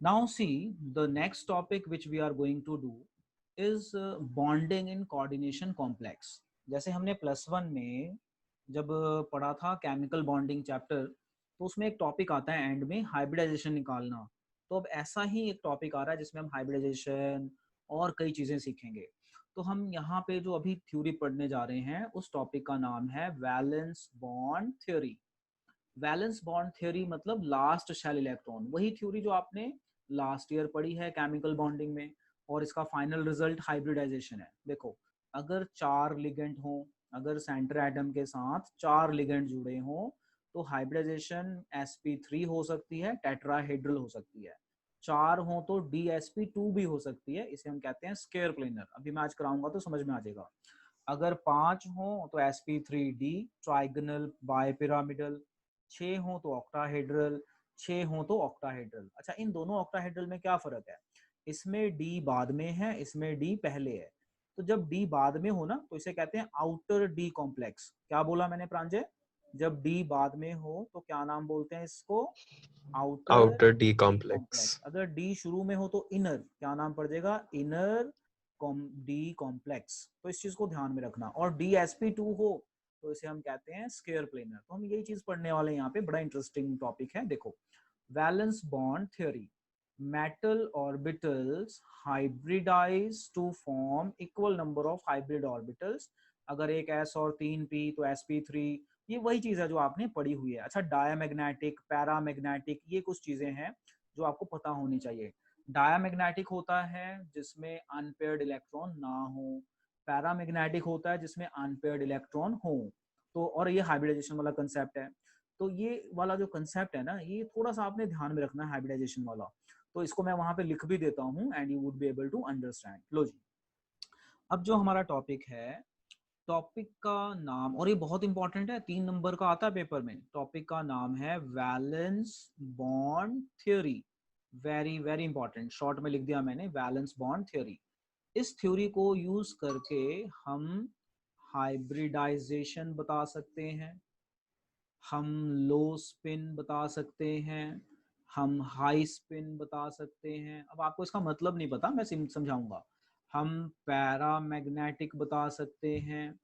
Now see, the next topic which we are going to do is bonding in coordination complex. जैसे हमने +1 में जब पढ़ा था केमिकल बॉन्डिंग चैप्टर, तो उसमें एक टॉपिक आता है एंड में हाइब्रिडाइजेशन निकालना। तो अब ऐसा ही एक टॉपिक आ रहा है जिसमें हम हाइब्रिडाइजेशन और कई चीज़ें सीखेंगे। तो हम यहाँ पे जो अभी थ्योरी पढ़ने जा रहे हैं उस टॉपिक का नाम है valence bond theory. Valence bond theory मतलब लास्ट शेल इलेक्ट्रॉन, वही थ्योरी जो आपने लास्ट ईयर पढ़ी है केमिकल बॉन्डिंग में, और इसका फाइनल रिजल्ट हाइब्रिडाइजेशन है। देखो, अगर 4 लिगेंड हो, अगर सेंटर एटम के साथ 4 लिगेंड जुड़े हों तो हाइब्रिडाइजेशन sp3 हो सकती है, टेट्राहेड्रल हो सकती है। 4 हो तो dsp2 भी हो सकती है, इसे हम कहते हैं स्क्वायर प्लेनर। अभी मैं आज कराऊंगा तो समझ में आ जाएगा। अगर 5 हो तो sp3d ट्राइगोनल बाइपिरामिडल, 6 हो तो ऑक्टाहेड्रल, 6 हो तो ऑक्टाहेड्रल। अच्छा, इन दोनों ऑक्टाहेड्रल में क्या फर्क है? इसमें d बाद में है, इसमें d पहले है। तो जब d बाद में हो ना तो इसे कहते हैं आउटर d कॉम्प्लेक्स। क्या बोला मैंने प्रांजय? जब d बाद में हो तो क्या नाम बोलते हैं इसको? Outer outer D D complex. Complex. अगर डी शुरू में हो तो इनर, क्या नाम पड़ जाएगा? Inner d complex. तो इस चीज को ध्यान में रखना। और डी sp2 हो तो इसे हम कहते हैं स्क्वायर प्लेनर। तो हम यही चीज पढ़ने वाले हैं यहाँ पे। बड़ा इंटरेस्टिंग टॉपिक है। देखो, valence bond theory, metal orbitals hybridize to form equal number of hybrid orbitals। अगर एक s और 3p तो sp3, ये वही चीज है जो आपने पढ़ी हुई है। अच्छा, डायामैग्नेटिक, पैरामैग्नेटिक, ये कुछ चीजें हैं जो आपको पता होनी चाहिए। डायामैग्नेटिक होता है जिसमें अनपेयर्ड इलेक्ट्रॉन ना हो, पैरामैग्नेटिक होता है जिसमें अनपेयर्ड इलेक्ट्रॉन हो। तो और ये हाइब्रिडाइजेशन वाला कंसेप्ट है। तो ये वाला जो कंसेप्ट है ना, ये थोड़ा सा आपने ध्यान में रखना है, हाइब्रिडाइजेशन वाला। तो इसको मैं वहां पे लिख भी देता हूँ and you would be able to understand. लो जी, अब जो हमारा टॉपिक है, टॉपिक का नाम, और ये बहुत इंपॉर्टेंट है, 3 नंबर का आता है पेपर में। टॉपिक का नाम है valence bond theory. Very very important, short में लिख दिया मैंने, वैलेंस बॉन्ड थ्योरी। इस थ्योरी को यूज करके हम हाइब्रिडाइजेशन बता सकते हैं, हम लो स्पिन बता सकते हैं, हम हाई स्पिन बता सकते हैं। अब आपको इसका मतलब नहीं पता, मैं समझाऊंगा। हम पैरामैग्नेटिक बता सकते हैं,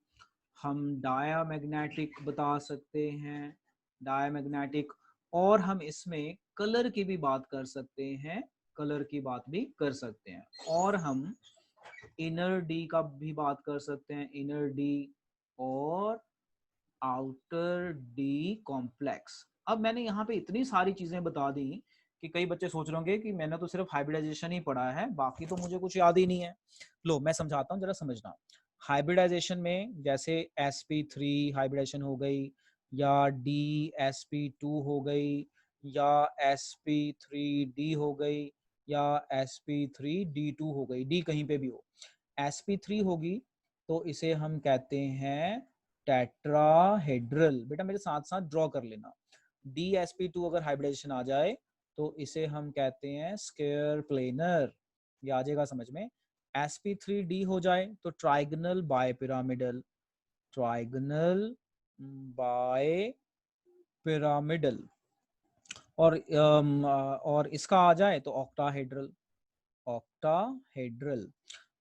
हम डायामैग्नेटिक बता सकते हैं, डायामैग्नेटिक। और हम इसमें कलर की भी बात कर सकते हैं, कलर की बात भी कर सकते हैं। और हम इनर डी का भी बात कर सकते हैं, इनर डी, और आउटर डी कॉम्प्लेक्स। अब मैंने यहाँ पे इतनी सारी चीजें बता दी कि कई बच्चे सोच रहे होंगे कि मैंने तो सिर्फ हाइब्रिडाइजेशन ही पढ़ा है, बाकी तो मुझे कुछ याद ही नहीं है। लो मैं समझाता हूँ, जरा समझना। हाइब्रिडाइजेशन में जैसे sp3 हाइब्रिडाइजेशन हो गई, या dsp2 हो गई, या sp3d हो गई, या sp3d2 हो गई, d कहीं पे भी हो। sp3 होगी तो इसे हम कहते हैं टेट्राहेड्रल। बेटा मेरे साथ साथ ड्रॉ कर लेना। dsp2 अगर हाइब्रिडाइजेशन आ जाए तो इसे हम कहते हैं स्क्वायर प्लेनर। ये आ जाएगा समझ में। sp3d हो जाए तो trigonal bipyramidal, trigonal bipyramidal. और इसका आ जाए तो ऑक्टाहेड्रल, ऑक्टाहेड्रल।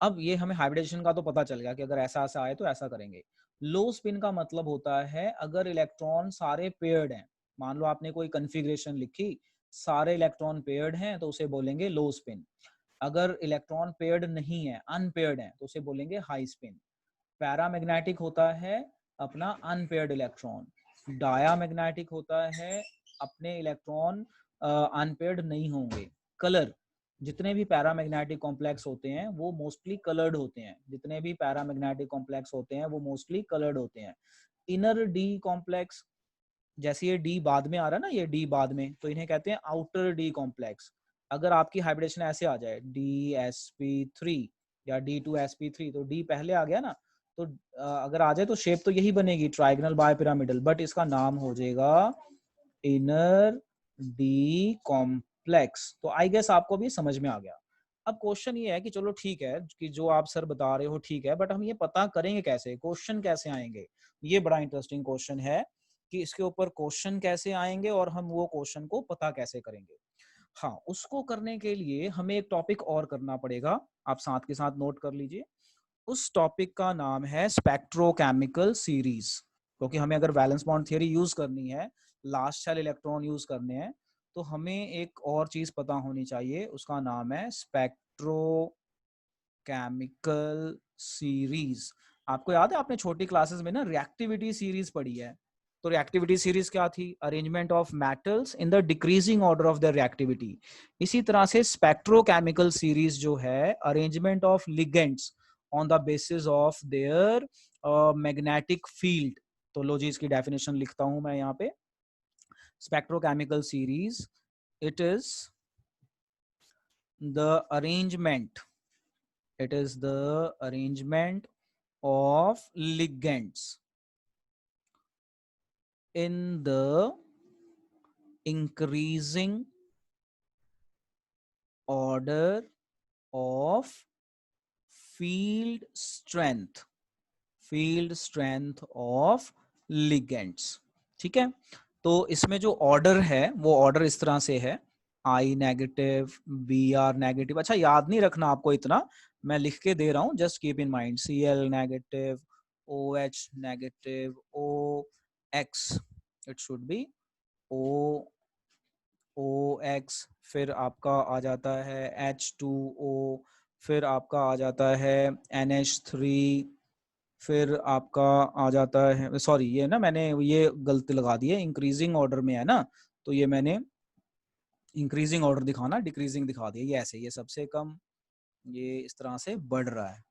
अब ये हमें हाइब्रिडेशन का तो पता चल गया कि अगर ऐसा ऐसा आए तो ऐसा करेंगे। लो स्पिन का मतलब होता है अगर इलेक्ट्रॉन सारे पेयर्ड हैं। मान लो आपने कोई कन्फिग्रेशन लिखी, सारे इलेक्ट्रॉन पेयर्ड हैं तो उसे बोलेंगे लो स्पिन। अगर इलेक्ट्रॉन पेयर्ड नहीं है, अनपेयर्ड है, तो उसे बोलेंगे हाई स्पिन। पैरामैग्नेटिक होता है अपना अनपेयर्ड इलेक्ट्रॉन। डायामैग्नेटिक होता है अपने इलेक्ट्रॉन अनपेयर्ड नहीं होंगे। कलर, जितने भी पैरामैग्नेटिक कॉम्प्लेक्स होते हैं वो मोस्टली कलर्ड होते हैं, जितने भी पैरामैग्नेटिक कॉम्प्लेक्स होते हैं वो मोस्टली कलर्ड होते हैं। इनर डी कॉम्प्लेक्स, जैसे ये डी बाद में आ रहा है ना, ये डी बाद में, तो इन्हें कहते हैं आउटर डी कॉम्प्लेक्स। अगर आपकी हाइब्रिडेशन ऐसे आ जाए dsp3 या d2sp3, तो डी पहले आ गया ना, तो अगर आ जाए तो शेप तो यही बनेगी, ट्राइगोनल बाय पिरामिडल, बट इसका नाम हो जाएगा इनर डी कॉम्प्लेक्स। तो आई गेस आपको भी समझ में आ गया। अब क्वेश्चन ये है कि चलो ठीक है कि जो आप सर बता रहे हो ठीक है, बट हम ये पता करेंगे कैसे, क्वेश्चन कैसे आएंगे? ये बड़ा इंटरेस्टिंग क्वेश्चन है कि इसके ऊपर क्वेश्चन कैसे आएंगे और हम वो क्वेश्चन को पता कैसे करेंगे। हाँ, उसको करने के लिए हमें एक टॉपिक और करना पड़ेगा, आप साथ के साथ नोट कर लीजिए। उस टॉपिक का नाम है स्पेक्ट्रोकेमिकल सीरीज, क्योंकि हमें अगर वैलेंस बॉन्ड थ्योरी यूज करनी है, लास्ट शेल इलेक्ट्रॉन यूज करने हैं, तो हमें एक और चीज पता होनी चाहिए, उसका नाम है स्पेक्ट्रोकेमिकल सीरीज। आपको याद है आपने छोटी क्लासेस में ना रिएक्टिविटी सीरीज पढ़ी है, तो रिएक्टिविटी सीरीज क्या थी? Arrangement of metals in the decreasing order of the reactivity. इसी तरह से स्पेक्ट्रोकेमिकल सीरीज जो है, arrangement of ligands on the basis of their magnetic field. तो लो जी, इसकी डेफिनेशन लिखता हूं मैं यहाँ पे। Spectrochemical series, it is the arrangement, it is the arrangement of ligands in the increasing order of field strength, field strength of ligands। ठीक है, तो इसमें जो ऑर्डर है वो ऑर्डर इस तरह से है, आई नेगेटिव, बी आर नेगेटिव। अच्छा, याद नहीं रखना आपको इतना, मैं लिख के दे रहा हूं, just keep in mind. C L negative, O H negative, O X, it should be O O X, फिर आपका आ जाता है H2O, फिर आपका आ जाता है NH3, फिर आपका आ जाता है, सॉरी ये ना मैंने ये गलती लगा दी है, इंक्रीजिंग ऑर्डर में है ना, तो ये मैंने इंक्रीजिंग ऑर्डर दिखाना डिक्रीजिंग दिखा दिया, ये ऐसे, ये सबसे कम, ये इस तरह से बढ़ रहा है।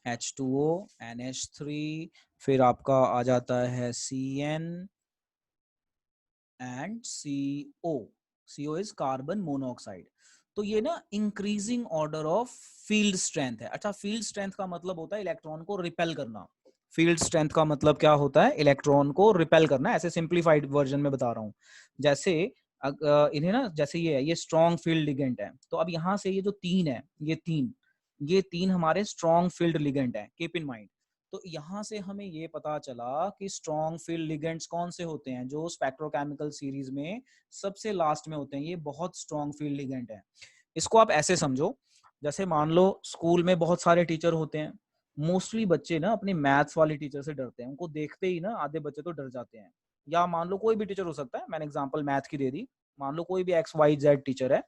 H2O, NH3, फिर आपका आ जाता है CN and CO। CO is carbon monoxide. तो ये ना increasing order of field strength है। अच्छा, फील्ड स्ट्रेंथ का मतलब होता है इलेक्ट्रॉन को रिपेल करना। फील्ड स्ट्रेंथ का मतलब क्या होता है? इलेक्ट्रॉन को रिपेल करना। ऐसे सिंप्लीफाइड वर्जन में बता रहा हूँ। जैसे इन्हें ना, जैसे ये स्ट्रॉन्ग फील्ड लिगेंड है, तो अब यहाँ से ये जो तीन है, ये तीन हमारे स्ट्रॉन्ग फील्ड लिगेंड है, कीप इन माइंड। तो यहाँ से हमें ये पता चला कि स्ट्रॉन्ग फील्ड लिगेंड्स कौन से होते हैं, जो स्पेक्ट्रोकेमिकल सीरीज में सबसे लास्ट में होते हैं, ये बहुत स्ट्रॉन्ग फील्ड लिगेंड है। इसको आप ऐसे समझो, जैसे मान लो स्कूल में बहुत सारे टीचर होते हैं, मोस्टली बच्चे ना अपने मैथ्स वाले टीचर से डरते हैं, उनको देखते ही ना आधे बच्चे तो डर जाते हैं। या मान लो कोई भी टीचर हो सकता है, मैंने एग्जांपल मैथ की दे दी, मान लो कोई भी XYZ टीचर है।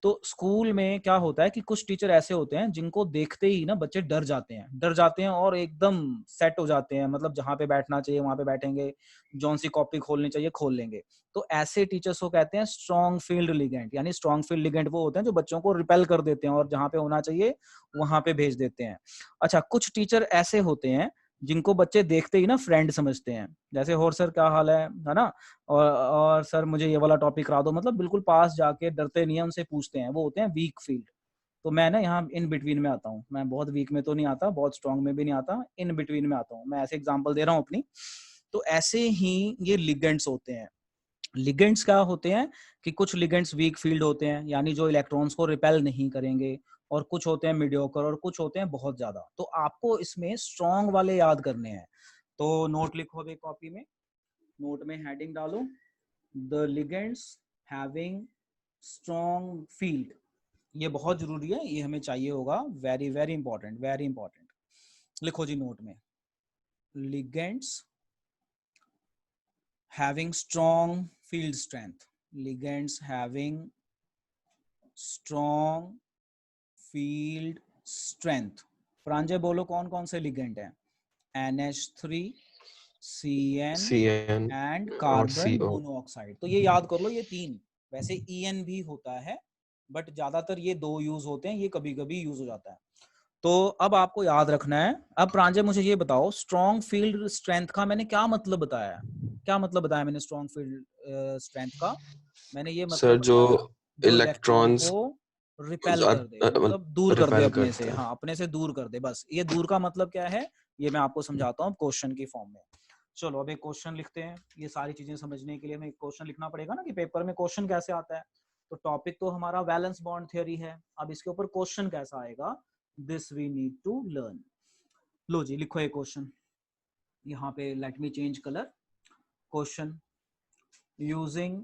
तो स्कूल में क्या होता है कि कुछ टीचर ऐसे होते हैं जिनको देखते ही ना बच्चे डर जाते हैं और एकदम सेट हो जाते हैं, मतलब जहां पे बैठना चाहिए वहां पे बैठेंगे, जौन सी कॉपी खोलनी चाहिए खोल लेंगे। तो ऐसे टीचर्स को कहते हैं स्ट्रॉन्ग फील्ड लिगेंड। यानी स्ट्रॉन्ग फील्ड लिगेंड वो होते हैं जो बच्चों को रिपेल कर देते हैं और जहां पे होना चाहिए वहां पे भेज देते हैं। अच्छा, कुछ टीचर ऐसे होते हैं जिनको बच्चे देखते ही ना फ्रेंड समझते हैं, जैसे और सर क्या हाल है ना, और सर मुझे ये वाला टॉपिक करा दो, मतलब बिल्कुल पास जाके डरते नहीं है, उनसे पूछते हैं, वो होते हैं वीक फील्ड। तो मैं ना यहाँ इन बिटवीन में आता हूँ, मैं बहुत वीक में तो नहीं आता, बहुत स्ट्रांग में भी नहीं आता, इन बिटवीन में आता हूँ। मैं ऐसे एग्जांपल दे रहा हूँ अपनी। तो ऐसे ही ये लिगेंड्स होते हैं। लिगेंड्स क्या होते हैं कि कुछ लिगेंड्स वीक फील्ड होते हैं, यानी जो इलेक्ट्रॉन्स को रिपेल नहीं करेंगे, और कुछ होते हैं मीडियोकर, और कुछ होते हैं बहुत ज्यादा। तो आपको इसमें स्ट्रॉन्ग वाले याद करने हैं। तो नोट लिखो अभी कॉपी में, नोट में हेडिंग डालो, the ligands having strong field. ये बहुत जरूरी है, ये हमें चाहिए होगा, very very important, very important. लिखो जी नोट में, ligands having strong field strength, ligands having strong field strength। Pranjay बोलो कौन कौन से लिगेंड हैं? NH3, CN CN एंड और कार्बन CO। मोनोऑक्साइड। तो ये याद कर लो, ये तीन। वैसे EN भी होता है, बट ज्यादातर ये दो यूज होते हैं, ये कभी कभी यूज हो जाता है। तो अब आपको याद रखना है। अब प्रांजय मुझे ये बताओ, स्ट्रॉन्ग फील्ड स्ट्रेंथ का मैंने क्या मतलब बताया? क्या मतलब बताया मैंने स्ट्रॉन्ग फील्ड स्ट्रेंथ का? मैंने ये सर मतलब जो बताया, जो इलेक्ट्रॉन इलेक्ट्रॉन्स को रिपेल कर दे, मतलब दूर कर दे रिपेल अपने से। करते हैं। हाँ, अपने से दूर कर दे, बस। ये दूर का मतलब क्या है, ये मैं आपको समझाता हूँ क्वेश्चन की फॉर्म में। चलो अब एक क्वेश्चन लिखते हैं। ये सारी चीजें समझने के लिए हमें एक क्वेश्चन लिखना पड़ेगा ना, कि पेपर में क्वेश्चन कैसे आता है। तो टॉपिक तो हमारा वैलेंस बॉन्ड थ्योरी है, अब इसके ऊपर क्वेश्चन कैसा आएगा, this we need to learn. लो जी, लिखो एक क्वेश्चन यहाँ पे, let me change colour. Question, using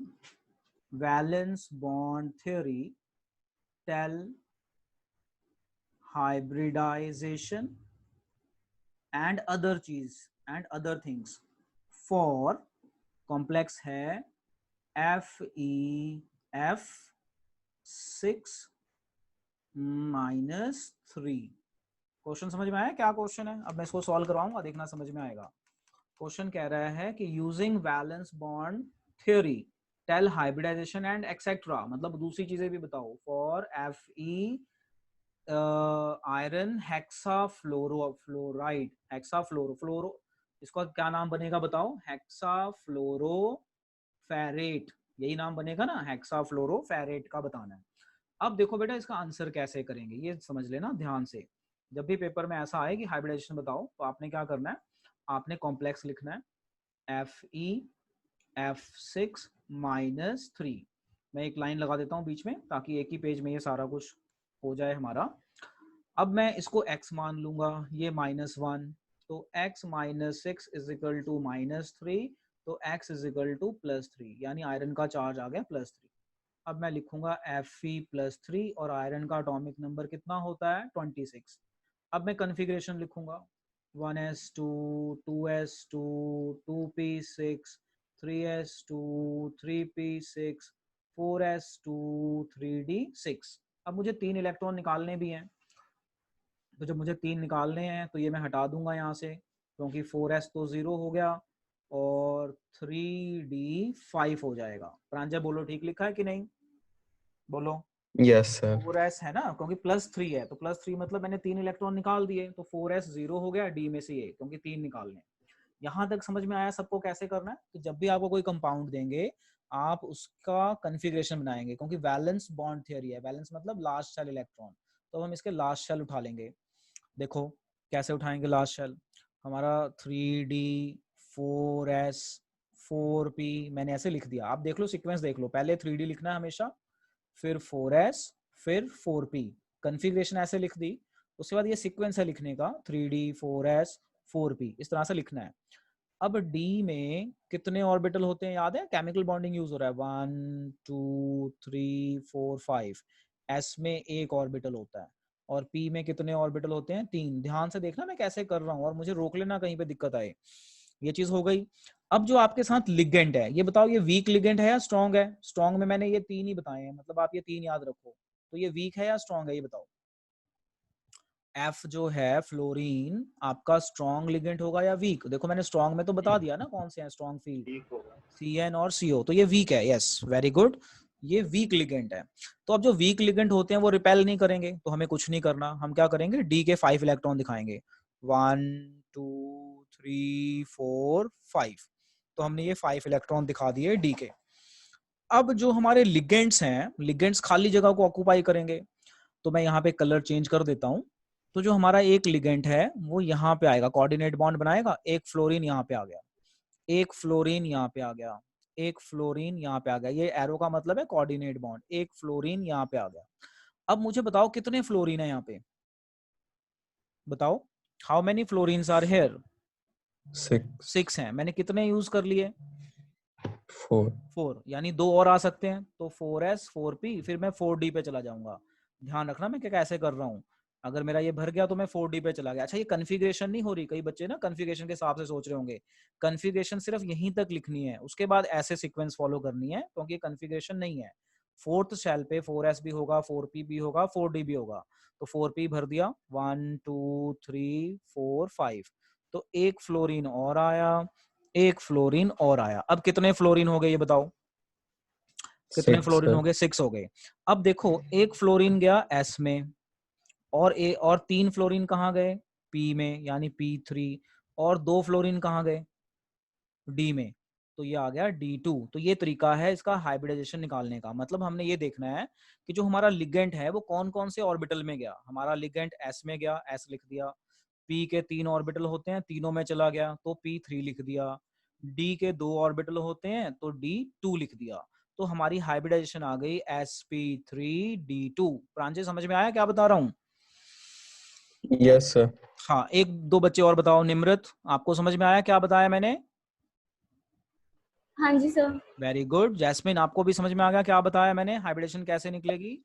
valence bond theory tell hybridization and other चीज and other things for complex है FeF6-3। क्वेश्चन समझ में आया क्या क्वेश्चन है? अब मैं इसको सॉल्व करवाऊंगा, देखना समझ में आएगा। क्वेश्चन कह रहा है कि using valence bond theory tell hybridisation and etcetera, मतलब दूसरी चीजें भी बताओ, for Fe iron hexafluoride, hexafluoro, इसका क्या नाम बनेगा बताओ? हेक्साफ्लोरोफेरेट, यही नाम बनेगा ना, हेक्साफ्लोरोफेरेट का बताना है। अब देखो बेटा इसका आंसर कैसे करेंगे ये समझ लेना ध्यान से। जब भी पेपर में ऐसा आए कि हाइब्रिडाइजेशन बताओ तो आपने क्या करना है, आपने कॉम्प्लेक्स लिखना है Fe(F6-3)। मैं एक लाइन लगा देता हूँ बीच में ताकि एक ही पेज में ये सारा कुछ हो जाए हमारा। अब मैं इसको x मान लूंगा, ये -1, तो x - 6 = -3, तो x = +3, यानी आयरन का चार्ज आ गया +3। अब मैं लिखूंगा Fe+3 और आयरन का एटॉमिक नंबर कितना होता है? 26। अब मैं कन्फिग्रेशन लिखूंगा 1s2 2s2 2p6 3s2 3p6 4s2 3d6। अब मुझे 3 इलेक्ट्रॉन निकालने भी हैं, तो जब मुझे 3 निकालने हैं तो ये मैं हटा दूंगा यहाँ से, क्योंकि 4s तो 0 हो गया और 3d5 हो जाएगा। प्रांजय बोलो ठीक लिखा है कि नहीं? बोलो। Yes sir. 4s है ना, क्योंकि +3 है, तो +3 मतलब मैंने 3 इलेक्ट्रॉन निकाल दिए, तो 4s 0 हो गया, डी में से ये, क्योंकि 3 निकालने। यहाँ तक समझ में आया सबको कैसे करना है? तो जब भी आपको कोई कंपाउंड देंगे आप उसका कन्फिग्रेशन बनाएंगे, क्योंकि वैलेंस बॉन्ड थ्योरी है, वैलेंस मतलब लास्ट शेल इलेक्ट्रॉन, तो हम इसके लास्ट शेल उठा लेंगे। देखो कैसे उठाएंगे लास्ट शेल, हमारा 3d 4s 4p, मैंने ऐसे लिख दिया, आप देख लो सीक्वेंस देख लो, पहले 3d लिखना है हमेशा, फिर 4s, फिर 4p, कन्फिग्रेशन ऐसे लिख दी। उसके बाद ये सीक्वेंस है लिखने का, 3d 4s 4p, इस तरह से लिखना है। अब d में कितने ऑर्बिटल होते हैं याद है? केमिकल बॉन्डिंग यूज हो रहा है, 1 2 3 4 5। s में एक ऑर्बिटल होता है, और p में कितने ऑर्बिटल होते हैं? 3। ध्यान से देखना मैं कैसे कर रहा हूँ, और मुझे रोक लेना कहीं पे दिक्कत आए। ये चीज हो गई। अब जो आपके साथ लिगेंड है, ये बताओ ये वीक लिगेंड है या स्ट्रॉन्ग है? स्ट्रॉन्ग में मैंने ये 3 ही बताए हैं, मतलब आप ये 3 याद रखो। तो ये वीक है या स्ट्रॉन्ग है, ये बताओ। F जो है फ्लोरीन आपका स्ट्रॉन्ग लिगेंड होगा या वीक? देखो मैंने स्ट्रॉन्ग में तो बता दिया ना कौन से हैं स्ट्रॉन्ग फील्ड, CN और CO, तो ये वीक है। यस वेरी गुड, ये वीक लिगेंड है। तो अब जो वीक लिगेंड होते हैं वो रिपेल नहीं करेंगे, तो हमें कुछ नहीं करना, हम क्या करेंगे, D के 5 इलेक्ट्रॉन दिखाएंगे, 1 2 3 4 5, तो हमने ये 5 इलेक्ट्रॉन दिखा दिए D के। अब जो हमारे लिगेंड्स हैं, लिगेंड्स खाली जगह को ऑक्यूपाई करेंगे, तो मैं यहाँ पे कलर चेंज कर देता हूँ। तो जो हमारा एक लिगेंड है वो यहाँ पे आएगा, कोऑर्डिनेट बॉन्ड बनाएगा, एक फ्लोरीन यहाँ पे आ गया, एक फ्लोरीन यहाँ पे आ गया, एक फ्लोरीन यहाँ पे आ गया, ये एरो का मतलब है कोऑर्डिनेट बॉन्ड, एक फ्लोरीन यहाँ पे आ गया। अब मुझे बताओ कितने फ्लोरीन है यहाँ पे, बताओ how many fluorines are here? 6 हैं। मैंने कितने यूज कर लिए? 4, यानी 2 और आ सकते हैं, तो 4s 4p, फिर मैं 4d पे चला जाऊंगा। ध्यान रखना मैं क्या कैसे कर रहा हूँ, अगर मेरा ये भर गया तो मैं 4d पे चला गया। अच्छा ये कन्फिग्रेशन नहीं हो रही, कई बच्चे ना कन्फिग्रेशन के हिसाब से सोच रहे होंगे, कन्फिग्रेशन सिर्फ यहीं तक लिखनी है, उसके बाद ऐसे सीक्वेंस फॉलो करनी है, क्योंकि कन्फिग्रेशन नहीं है। 4th शेल पे 4s भी होगा, 4p भी होगा, 4d भी होगा, तो 4p भर दिया, 1 2 3 4 5, तो एक फ्लोरीन और आया, एक फ्लोरीन और आया। अब कितने फ्लोरीन हो गए ये बताओ, कितने फ्लोरीन हो गए? 6 हो गए। अब देखो एक फ्लोरीन गया S में, और 3 फ्लोरीन कहाँ गए? P में, यानी P3, और 2 फ्लोरीन कहाँ गए? D में, तो ये आ गया D2। तो ये तरीका है इसका हाइब्रिडाइजेशन निकालने का, मतलब हमने ये देखना है कि जो हमारा लिगेंड है वो कौन कौन से ऑर्बिटल में गया। हमारा लिगेंड S में गया, S लिख दिया, P के 3 ऑर्बिटल होते हैं, तीनों में चला गया तो P3 लिख दिया, D के 2 ऑर्बिटल होते हैं तो D2 लिख दिया। तो हमारी हाइब्रिडाइजेशन आ गई sp3d2। प्रांजल समझ में आया क्या बता रहा हूँ? Yes sir. हाँ, एक दो बच्चे और बताओ। निम्रत आपको समझ में आया क्या बताया मैंने? हाँ जी सर। Very good. जैस्मिन, आपको भी समझ में आ गया क्या बताया मैंने, हाइब्रिडेशन कैसे निकलेगी?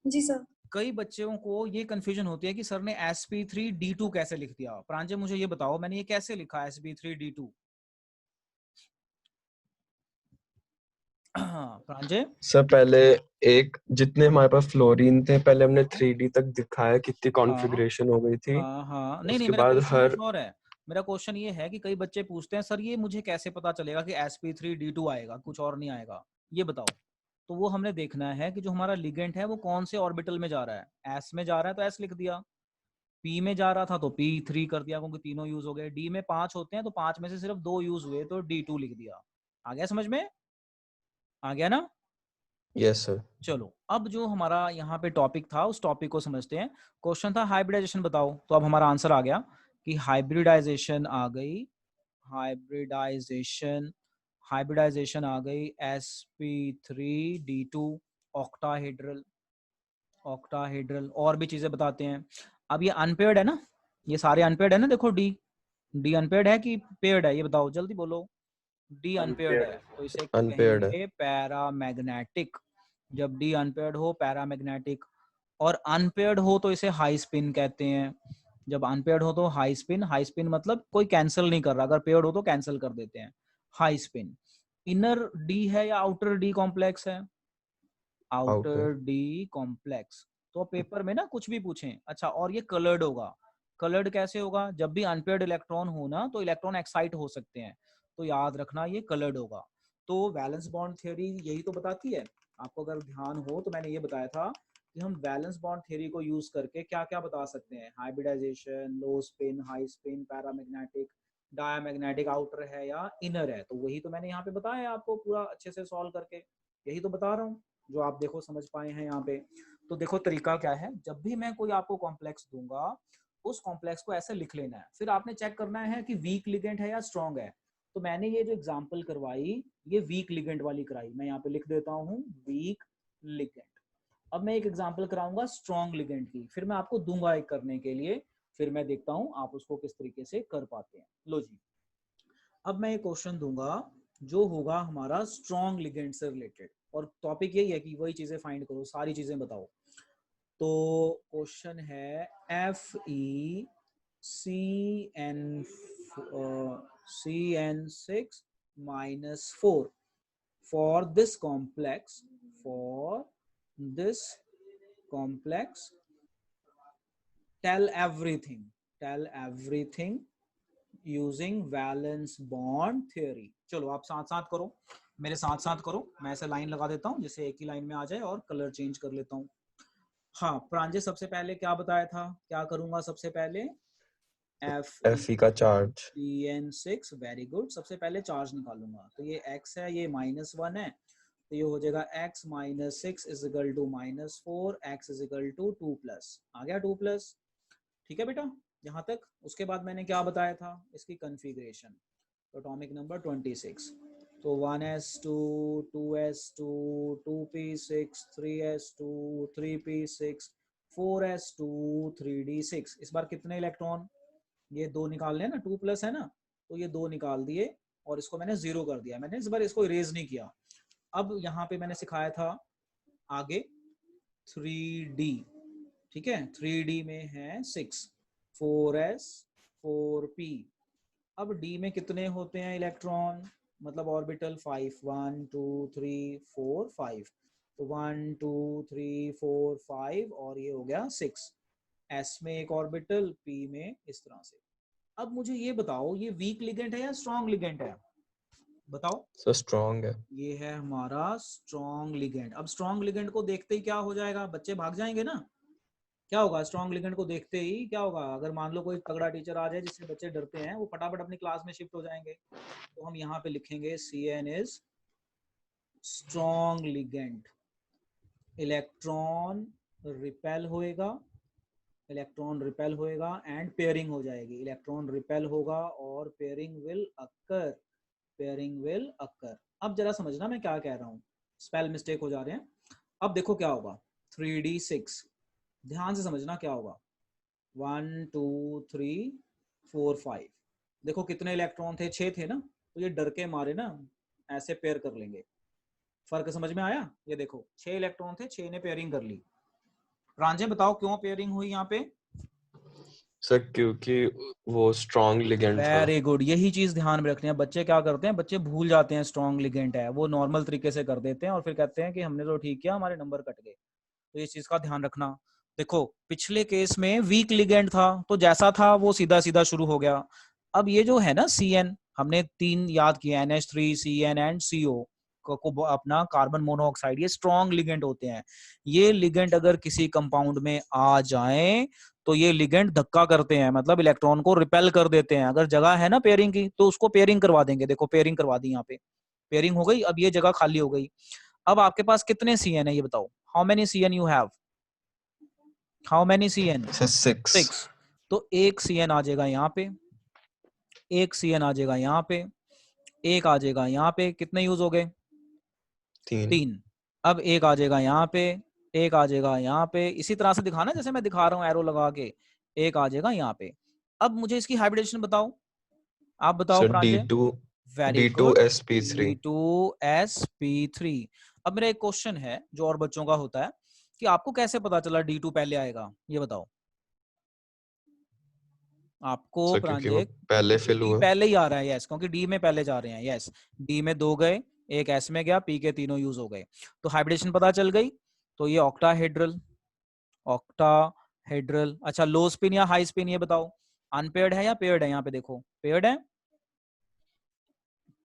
जी सर। कई बच्चों को ये कंफ्यूजन होती है कि सर ने sp3d2 कैसे लिख दिया। प्रांजल मुझे ये बताओ, मैंने ये कैसे लिखा sp3d2? प्रांजल सर पहले एक जितने हमारे पास फ्लोरीन थे पहले हमने 3D तक दिखाया कितनी हाँ कॉन्फ़िगरेशन हो गई थी। हाँ हाँ, नहीं नहीं, उसके मेरा बाद क्वेश्चन हर कुछ और है। मेरा क्वेश्चन ये है कि कई बच्चे पूछते हैं सर ये मुझे कैसे पता चलेगा कि sp3d2 आएगा, कुछ और नहीं आएगा, ये बताओ। तो वो हमने देखना है कि जो हमारा लिगेंड है वो कौन से ऑर्बिटल में जा रहा है। s में जा रहा है तो s लिख दिया, p में जा रहा था तो p3 कर दिया क्योंकि तीनों यूज हो गए, d में 5 होते हैं तो 5 में से सिर्फ 2 यूज हुए तो d2 लिख दिया। आ गया समझ में? आ गया ना? Yes sir. चलो, अब जो हमारा यहाँ पे टॉपिक था उस टॉपिक को समझते हैं। क्वेश्चन था हाइब्रिडाइजेशन बताओ, तो अब हमारा आंसर आ गया कि हाइब्रिडाइजेशन आ गई। हाइब्रिडाइजेशन हाइब्रिडाइजेशन आ गई sp3d2 ऑक्टाहेड्रल। ऑक्टाहेड्रल और भी चीजें बताते हैं। अब ये अनपेयर्ड है ना, ये सारे अनपेयर्ड है ना, देखो डी अनपेयर्ड है कि पेयर्ड है, ये बताओ जल्दी बोलो। डी अनपेयर्ड है तो इसे अनपेयर्ड है। कहेंगे पैरामैग्नेटिक। जब डी अनपेयर्ड हो पैरामैग्नेटिक, और अनपेयर्ड हो तो इसे हाई स्पिन कहते हैं। जब अनपेयर्ड हो तो हाई स्पिन। हाई स्पिन मतलब कोई कैंसिल नहीं कर रहा, अगर पेयर्ड हो तो कैंसिल कर देते हैं, हाई स्पिन। इनर डी है या आउटर डी कॉम्प्लेक्स है? आउटर। Outer D complex. तो पेपर में ना कुछ भी पूछें। अच्छा, और ये कलर्ड होगा। कलर्ड कैसे होगा? जब भी अनपेयर्ड इलेक्ट्रॉन हो ना तो इलेक्ट्रॉन एक्साइट हो सकते हैं, तो याद रखना ये कलर्ड होगा। तो वैलेंस बॉन्ड थ्योरी यही तो बताती है। आपको अगर ध्यान हो तो मैंने ये बताया था कि हम वैलेंस बॉन्ड थ्योरी को यूज करके क्या क्या बता सकते हैं। Hybridisation, low spin, high spin, paramagnetic, diamagnetic, outer है या इनर है। तो वही तो मैंने यहाँ पे बताया आपको पूरा अच्छे से सॉल्व करके, यही तो बता रहा हूँ जो आप देखो समझ पाए हैं यहाँ पे। तो देखो तरीका क्या है, जब भी मैं कोई आपको कॉम्प्लेक्स दूंगा उस कॉम्प्लेक्स को ऐसे लिख लेना है, फिर आपने चेक करना है कि वीक लिगेंड है या स्ट्रॉन्ग है। तो मैंने ये जो एग्जांपल करवाई ये वीक लिगेंड वाली कराई, मैं यहाँ पे लिख देता हूँ वीक लिगेंड। अब मैं एक एग्जांपल कराऊंगा स्ट्रॉन्ग लिगेंड की, फिर मैं आपको दूंगा एक करने के लिए, फिर मैं देखता हूँ आप उसको किस तरीके से कर पाते हैं। लो जी, अब मैं एक क्वेश्चन दूंगा जो होगा हमारा स्ट्रॉन्ग लिगेंड से रिलेटेड, और टॉपिक यही है कि वही चीजें फाइंड करो, सारी चीजें बताओ। तो क्वेश्चन है FeCN CN6 - 4 for this complex, for this complex, tell everything using valence bond theory. चलो आप साथ साथ करो, मेरे साथ साथ करो, मैं ऐसे लाइन लगा देता हूँ जिससे एक ही लाइन में आ जाए और कलर चेंज कर लेता हूँ। हाँ प्रांजल, सबसे पहले क्या बताया था, क्या करूंगा सबसे पहले? Fe का चार्ज। FeCN6, very good. सबसे पहले चार्ज निकालूंगा, तो ये x है, ये -1 है, तो ये हो जाएगा x - 6 = -4, x = 2+। आ गया 2+, ठीक है बेटा यहाँ तक। उसके बाद मैंने क्या बताया था, इसकी कन्फिग्रेशन, एटॉमिक नंबर 26। तो 1s2, 2s2, 2p6, 3s2, 3p6, 4s2, 3d6। इस बार कितने इलेक्ट्रॉन, ये 2 निकाल लें ना, 2+ है ना, तो ये 2 निकाल दिए और इसको मैंने 0 कर दिया। मैंने इस बार इसको इरेज नहीं किया। अब यहाँ पे मैंने सिखाया था आगे 3d, ठीक है, 3d में है 6, 4s, 4p। अब d में कितने होते हैं इलेक्ट्रॉन, मतलब ऑर्बिटल? 5, 1 2 3 4 5। तो 1 2 3 4 5 और ये हो गया 6। s में एक ऑर्बिटल, p में इस तरह से। अब मुझे ये बताओ ये वीक लिगेंड है या स्ट्रॉन्ग लिगेंड है, बताओ। सर स्ट्रॉन्ग है। ये है हमारा स्ट्रॉन्ग लिगेंड। अब स्ट्रॉन्ग लिगेंड को देखते ही क्या हो जाएगा, बच्चे भाग जाएंगे ना। क्या होगा स्ट्रॉन्ग लिगेंड को देखते ही, क्या होगा? अगर मान लो कोई तगड़ा टीचर आ जाए जिससे बच्चे डरते हैं, वो फटाफट अपनी क्लास में शिफ्ट हो जाएंगे। तो हम यहाँ पे लिखेंगे CN is strong ligand. Electron repel होएगा, इलेक्ट्रॉन रिपेल होएगा एंड पेयरिंग हो जाएगी। इलेक्ट्रॉन रिपेल होगा और pairing will occur, pairing will occur. अब जरा समझना मैं क्या कह रहा हूँ, स्पेल मिस्टेक हो जा रहे हैं। अब देखो क्या होगा, 3d6, ध्यान से समझना क्या होगा। 1 2 3 4 5, देखो कितने इलेक्ट्रॉन थे, 6 थे ना, तो ये डर के मारे ना ऐसे पेयर कर लेंगे। फर्क समझ में आया? ये देखो 6 इलेक्ट्रॉन थे, 6 ने पेयरिंग कर ली। प्रांजय बताओ क्यों पेयरिंग हुई यहाँ पे? सर क्योंकि वो स्ट्रॉन्ग लिगेंड था। वेरी गुड, यही चीज ध्यान में रखनी है। बच्चे क्या करते हैं, बच्चे भूल जाते हैं स्ट्रॉन्ग लिगेंड है, वो नॉर्मल तरीके से कर देते हैं और फिर कहते हैं कि हमने तो ठीक किया, हमारे नंबर कट गए। तो इस चीज का ध्यान रखना। देखो पिछले केस में वीक लिगेंड था, तो जैसा था वो सीधा सीधा शुरू हो गया। अब ये जो है ना CN, हमने 3 याद किया, NH3, CN एंड CO को अपना कार्बन मोनोऑक्साइड, ये स्ट्रॉन्ग लिगेंड होते हैं। ये लिगेंड अगर किसी कंपाउंड में आ जाए तो ये लिगेंड धक्का करते हैं, मतलब इलेक्ट्रॉन को रिपेल कर देते हैं। अगर जगह है ना पेयरिंग की तो उसको पेयरिंग करवा देंगे। देखो पेयरिंग करवा दी, यहाँ पे पेयरिंग हो गई, अब ये जगह खाली हो गई। अब आपके पास कितने CN है ये बताओ? How many CN you have? How many CN? Sir 6। 6। तो एक CN आ जाएगा यहाँ पे, एक CN आ जाएगा यहाँ पे, एक आ जाएगा यहाँ पे। कितने यूज हो गए? 3। 3। अब एक आ जाएगा यहाँ पे, एक आ जाएगा यहाँ पे। इसी तरह से दिखाना जैसे मैं दिखा रहा हूँ एरो लगा के, एक आ जाएगा यहाँ पे। अब मुझे इसकी हाइब्रिडेशन बताओ, आप बताओ sir Pranjay. D2 very good, D2sp3। D2sp3। अब मेरा एक क्वेश्चन है जो और बच्चों का होता है कि आपको कैसे पता चला D2 पहले आएगा, ये बताओ आपको सर क्योंकि वो प्रांजय। पहले क्योंकि फिल डी हुआ। पहले ही आ रहा है, यस, क्योंकि डी में पहले जा रहे हैं, यस। डी में 2 गए, एक एस में गया, पी के तीनों यूज हो गए, तो हाइब्रिडेशन पता चल गई। तो ये ऑक्टाहेड्रल, ऑक्टाहेड्रल। अच्छा लो स्पिन या हाई स्पिन ये बताओ, अनपेयर्ड है या पेयर्ड है? यहाँ पे देखो पेयर्ड है।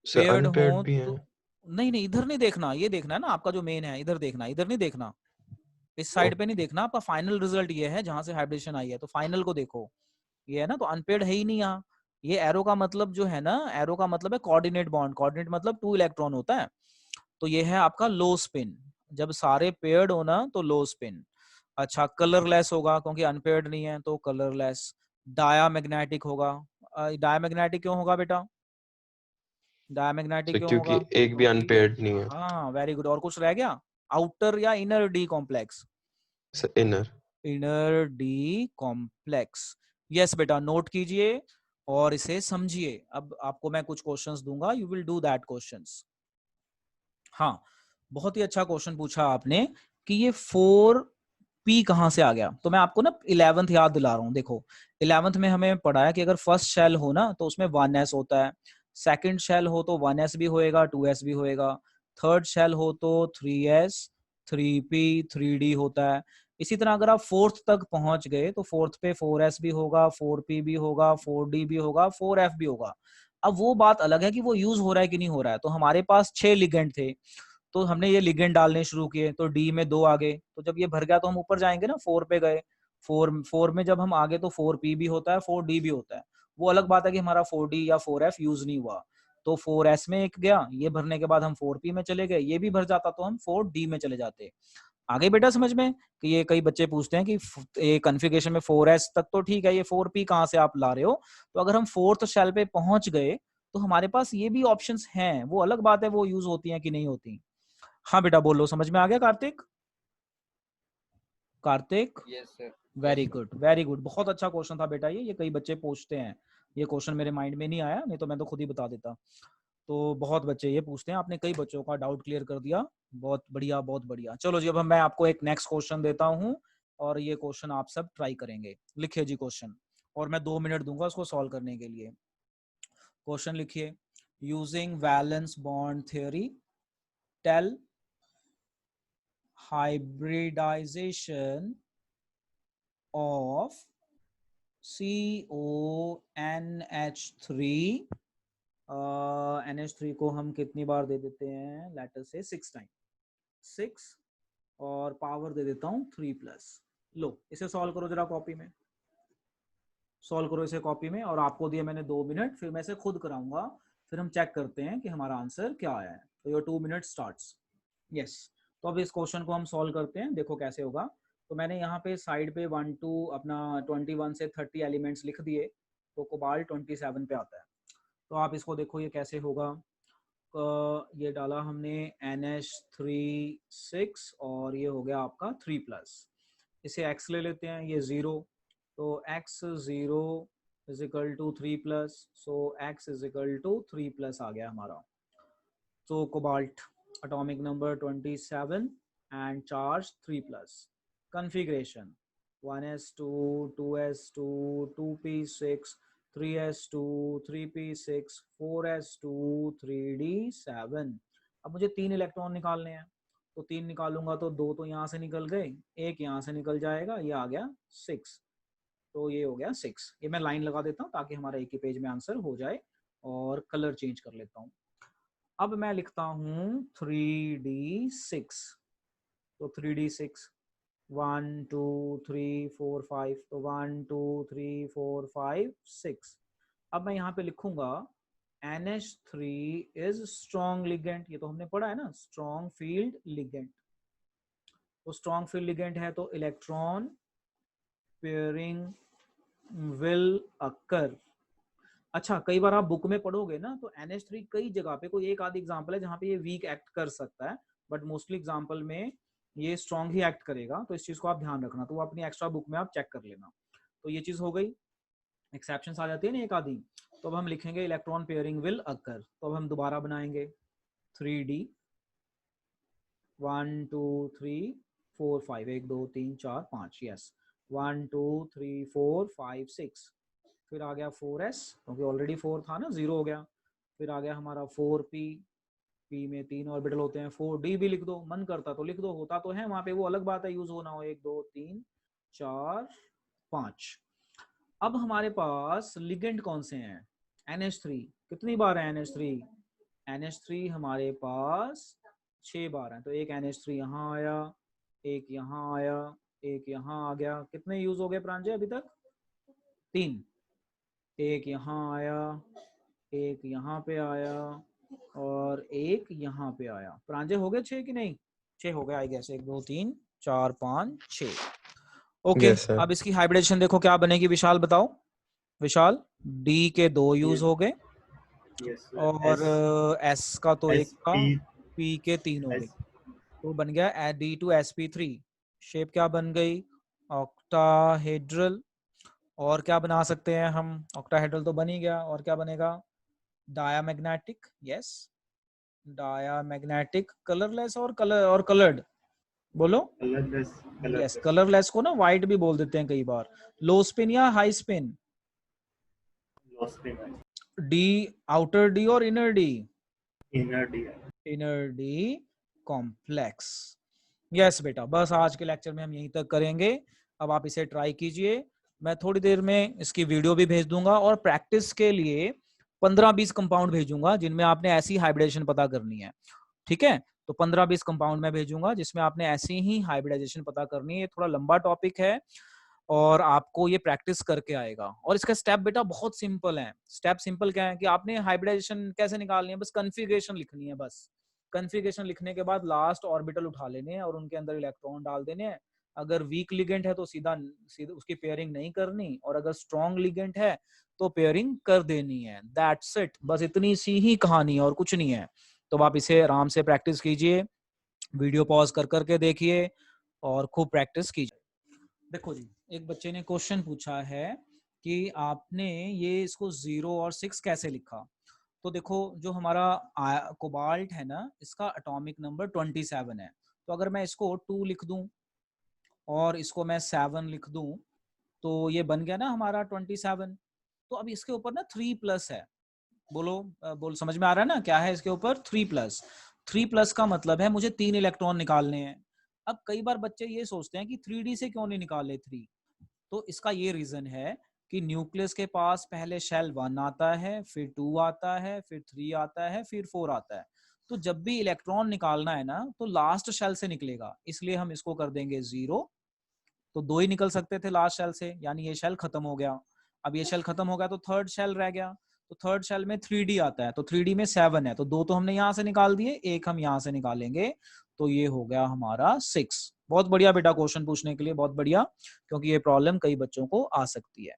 सर पेयर्ड हो अनपेयर्ड भी तो है। नहीं नहीं, इधर नहीं देखना, ये देखना है ना आपका जो मेन है, इधर देखना, इधर नहीं देखना, इस साइड पे नहीं देखना। आपका फाइनल रिजल्ट ये है जहां से हाइब्रिडेशन आई है, तो फाइनल को देखो। ये है ना, तो अनपेयर्ड है ही नहीं यहाँ। ये एरो का मतलब जो है ना, एरो का मतलब है कोऑर्डिनेट बॉन्ड, कोऑर्डिनेट मतलब 2 इलेक्ट्रॉन होता है। तो ये है आपका लो स्पिन, जब सारे पेयर्ड हो ना तो लो स्पिन। अच्छा कलरलेस होगा क्योंकि अनपेयर्ड नहीं है, तो कलरलेस। डायामैग्नेटिक होगा। डायामैग्नेटिक क्यों होगा बेटा? डायामैग्नेटिक सर क्यों क्योंकि होगा? एक भी अनपेयर्ड नहीं है। हाँ वेरी गुड। और कुछ रह गया? आउटर या inner d complex? Sir inner. Inner d complex. Yes बेटा, नोट कीजिए और इसे समझिए। अब आपको मैं कुछ क्वेश्चंस दूंगा, you will do that questions. हाँ, बहुत ही अच्छा क्वेश्चन पूछा आपने कि ये 4p कहां से आ गया। तो मैं आपको ना 11th याद दिला रहा हूँ। देखो 11th में हमें पढ़ा है कि अगर फर्स्ट शेल हो ना तो उसमें 1s होता है, सेकंड शेल हो तो 1s भी होएगा, 2s भी होएगा, थर्ड शेल हो तो 3s, 3p, 3d होता है। इसी तरह अगर आप फोर्थ तक पहुंच गए तो फोर्थ पे 4s भी होगा, 4p भी होगा, 4d भी होगा, 4f भी होगा। अब वो बात अलग है कि वो यूज हो रहा है कि नहीं हो रहा है। तो हमारे पास 6 लिगेंड थे, तो हमने ये लिगेंड डालने शुरू किए, तो डी में 2 आ गए। तो जब ये भर गया तो हम ऊपर जाएंगे ना, 4 पे गए। 4 में जब हम आगे तो 4p भी होता है, 4d भी होता है। वो अलग बात है कि हमारा 4d या 4f यूज नहीं हुआ, तो 4s में एक गया, ये भरने के बाद हम 4p में चले गए, ये भी भर जाता तो हम 4d में चले जाते। आगे बेटा समझ में? कि ये कई बच्चे पूछते हैं कि ये कॉन्फ़िगरेशन में 4s तक तो ठीक है, ये 4p कहाँ से आप ला रहे हो? तो अगर हम फोर्थ शेल पे पहुंच गए तो हमारे पास ये भी ऑप्शंस हैं। वो अलग बात है वो यूज होती हैं कि नहीं होती। हाँ बेटा बोलो, समझ में आ गया Kartik? Kartik? Yes sir. Very good, very good, बहुत अच्छा क्वेश्चन था बेटा। ये कई बच्चे पूछते हैं, ये क्वेश्चन मेरे माइंड में नहीं आया, नहीं तो मैं तो खुद ही बता देता। तो बहुत बच्चे ये पूछते हैं, आपने कई बच्चों का डाउट क्लियर कर दिया। बहुत बढ़िया, बहुत बढ़िया। चलो जी, अब मैं आपको एक नेक्स्ट क्वेश्चन देता हूँ और ये क्वेश्चन आप सब ट्राई करेंगे। लिखिए जी क्वेश्चन, और मैं 2 मिनट दूंगा उसको सॉल्व करने के लिए। क्वेश्चन लिखिए, using valence bond theory tell hybridization of CONH3। NH3 को हम कितनी बार दे देते हैं? लेटर से 6 टाइम, 6, और पावर दे देता हूँ 3+। लो इसे सॉल्व करो जरा कॉपी में, सॉल्व करो इसे कॉपी में। और आपको दिया मैंने 2 मिनट, फिर मैं इसे खुद कराऊंगा, फिर हम चेक करते हैं कि हमारा आंसर क्या आया है। तो योर 2 मिनट स्टार्ट्स। यस, तो अब इस क्वेश्चन को हम सॉल्व करते हैं, देखो कैसे होगा। तो मैंने यहाँ पे साइड पे 1 2 अपना 21 से 30 एलिमेंट्स लिख दिए, तो कोबाल्ट 27 पे आता है। तो आप इसको देखो ये कैसे होगा। ये डाला हमने NH3 6 और ये हो गया आपका 3+। इसे x ले लेते हैं, ये 0, तो x 0 is equal to 3+, so x is equal to 3+ आ गया हमारा। So cobalt, atomic number 27 and charge 3+. Configuration 1s2, 2s2, 2p6, 3s2, 3p6, 4s2, 3d7। अब मुझे 3 इलेक्ट्रॉन निकालने हैं, तो 3 निकालूंगा तो 2 तो यहाँ से निकल गए, एक यहाँ से निकल जाएगा, ये आ गया 6, तो ये हो गया 6। ये मैं लाइन लगा देता हूँ ताकि हमारा एक ही पेज में आंसर हो जाए, और कलर चेंज कर लेता हूँ। अब मैं लिखता हूँ 3d6, तो 3d6 1 2 3 4 5, तो 1 2 3 4 5 6। अब मैं यहाँ पे लिखूंगा NH3 इज स्ट्रॉन्ग लिगेंड, ये तो हमने पढ़ा है ना, स्ट्रॉन्ग फील्ड लिगेंड। तो स्ट्रॉन्ग फील्ड लिगेंड है तो इलेक्ट्रॉन पेयरिंग विल अकर। अच्छा, कई बार आप बुक में पढ़ोगे ना तो NH3 कई जगह पे, कोई एक आधी एग्जांपल है जहाँ पे ये वीक एक्ट कर सकता है, बट मोस्टली एग्जांपल में ये स्ट्रॉन्ग ही एक्ट करेगा, तो इस चीज को आप ध्यान रखना। तो वो अपनी एक्स्ट्रा बुक में आप चेक कर लेना। तो ये चीज हो गई, एक्सेप्शंस आ जाती है ना एक आधी। तो अब हम लिखेंगे इलेक्ट्रॉन पेयरिंग विल अकर। तो अब हम दोबारा बनाएंगे 3D 1 2 3 4 5, 1 2 3 4 5, यस 1 2 3 4 5 6। फिर आ गया 4s, क्योंकि ऑलरेडी 4 था ना, 0 हो गया। फिर आ गया हमारा 4p, p में 3 ऑर्बिटल होते हैं। 4d भी लिख दो, मन करता तो लिख दो, होता तो है वहां पे, वो अलग बात है यूज होना हो। 1 2 3 4 5। अब हमारे पास लिगेंड कौन से हैं? NH3 कितनी बार है? NH3 हमारे पास 6 बार है। तो एक NH3 यहाँ आया, एक यहाँ आया, एक यहाँ आ गया। कितने यूज हो गए प्रांजय अभी तक? 3। एक यहाँ आया, एक यहाँ पे आया, और एक यहाँ पे आया। प्रांजय हो गए 6 कि नहीं? 6 हो गए आई गेस। 1 2 3 4 5 6। ओके, अब इसकी हाइब्रिडेशन देखो क्या बनेगी। विशाल बताओ। विशाल, D के 2 यूज हो गए, और S का तो एक था, P के 3 हो गए, तो बन गया D2sp3। शेप क्या बन गई? ऑक्टाहेड्रल। और क्या बना सकते हैं हम? ऑक्टाहेड्रल तो बन ही गया, और क्या बनेगा? Diamagnetic, yes diamagnetic. कलरलेस और कलर्ड बोलो। यस, कलरलेस को ना व्हाइट भी बोल देते हैं कई बार। लो स्पिन या high spin? D outer d और inner d? Inner d complex. Yes बेटा, बस आज के लेक्चर में हम यहीं तक करेंगे। अब आप इसे ट्राई कीजिए। मैं थोड़ी देर में इसकी वीडियो भी भेज दूंगा, और प्रैक्टिस के लिए 15-20 कंपाउंड भेजूंगा जिनमें आपने ऐसी हाइब्रिडेशन पता करनी है। ठीक है, तो 15-20 कंपाउंड में भेजूंगा जिसमें आपने ऐसी ही हाइब्रिडाइजेशन पता करनी है। ये थोड़ा लंबा टॉपिक है और आपको ये प्रैक्टिस करके आएगा। और इसका स्टेप बेटा बहुत सिंपल है। स्टेप सिंपल क्या है कि आपने हाइब्रिडाइजेशन कैसे निकालनी है, बस कन्फिगरेशन लिखनी है। बस कन्फिगरेशन लिखने के बाद लास्ट ऑर्बिटल उठा लेने हैं और उनके अंदर इलेक्ट्रॉन डाल देने हैं। अगर वीक लिगेंड है तो सीधा उसकी पेयरिंग नहीं करनी, और अगर स्ट्रॉन्ग लिगेंड है तो पेयरिंग कर देनी है। दैट्स इट, बस इतनी सी ही कहानी है और कुछ नहीं है। तो आप इसे आराम से प्रैक्टिस कीजिए, वीडियो पॉज कर करके देखिए और खूब प्रैक्टिस कीजिए। देखो जी, एक बच्चे ने क्वेश्चन पूछा है कि आपने ये इसको 0 और 6 कैसे लिखा। तो देखो, जो हमारा कोबाल्ट है ना, इसका एटॉमिक नंबर 27 है। तो अगर मैं इसको 2 लिख दूं और इसको मैं 7 लिख दूं, तो ये बन गया ना हमारा 27। तो अब इसके ऊपर ना 3+ है। बोल समझ में आ रहा है ना क्या है इसके ऊपर? 3+। 3+ का मतलब है मुझे 3 इलेक्ट्रॉन निकालने हैं। अब कई बार बच्चे ये सोचते हैं कि 3D से क्यों नहीं निकाले 3। तो इसका ये रीजन है कि न्यूक्लियस के पास पहले शेल 1 आता है, फिर 2 आता है, फिर 3 आता है, फिर 4 आता है। तो जब भी इलेक्ट्रॉन निकालना है ना तो लास्ट शेल से निकलेगा, इसलिए हम इसको कर देंगे 0। तो 2 ही निकल सकते थे लास्ट शेल से, यानी ये शेल खत्म हो गया। अब ये शेल खत्म हो गया तो थर्ड शेल रह गया। तो थर्ड शेल में 3D आता है, तो 3D में 7 है, तो 2 तो हमने यहाँ से निकाल दिए, एक हम यहाँ से निकालेंगे, तो ये हो गया हमारा 6। बहुत बढ़िया बेटा क्वेश्चन पूछने के लिए, बहुत बढ़िया, क्योंकि ये प्रॉब्लम कई बच्चों को आ सकती है।